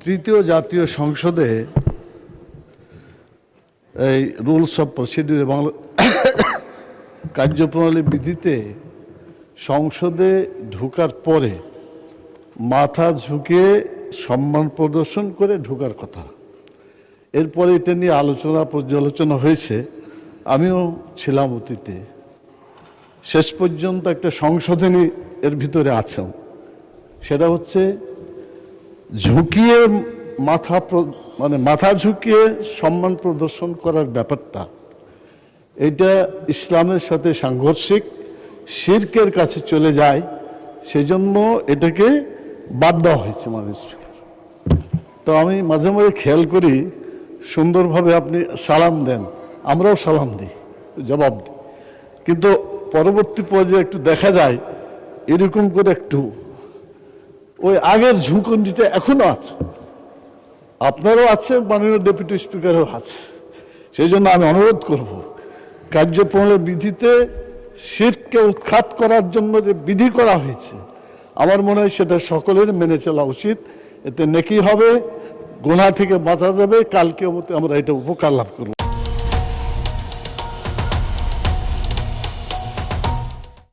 তৃতীয় জাতীয় সংসদে এই রুলস অফ প্রসিডিউর বাংলা কার্যপ্রণালী বিধিতে সংসদে ঢোকার পরে মাথা ঝুঁকিয়ে সম্মান প্রদর্শন করে ঢোকার কথা। এরপরে এটা নিয়ে আলোচনা পর্যালোচনা হয়েছে, আমিও ছিলাম অতীতে। শেষ পর্যন্ত একটা সংশোধনী এর ভিতরে আছে, সেটা হচ্ছে ঝুঁকিয়ে মাথা ঝুঁকিয়ে সম্মান প্রদর্শন করার ব্যাপারটা, এটা ইসলামের সাথে সাংঘর্ষিক, শিরকের কাছে চলে যায়, সেজন্য এটাকে বাদ দেওয়া হয়েছে মানুষ। তো আমি মাঝে মাঝে খেয়াল করি, সুন্দরভাবে আপনি সালাম দেন, আমরাও সালাম দিই, জবাব দিই, কিন্তু পরবর্তী পর্যায়ে একটু দেখা যায় এরকম করে একটু ওই আগের ঝুঁকনিটা এখনো আছে, আপনারও আছে, মাননীয় ডেপুটি স্পিকারও আছে। সেই জন্য আমি অনুরোধ করব, কার্যপ্রণালী বিধিতে শিরককে উৎখাত করার জন্য যে বিধি করা হয়েছে, আমার মনে হয় সেটা সকলের মেনে চলা উচিত। এতে নেকি হবে, গুনাহ থেকে বাঁচা যাবে, কালকে আমরা এটা উপকার লাভ করব।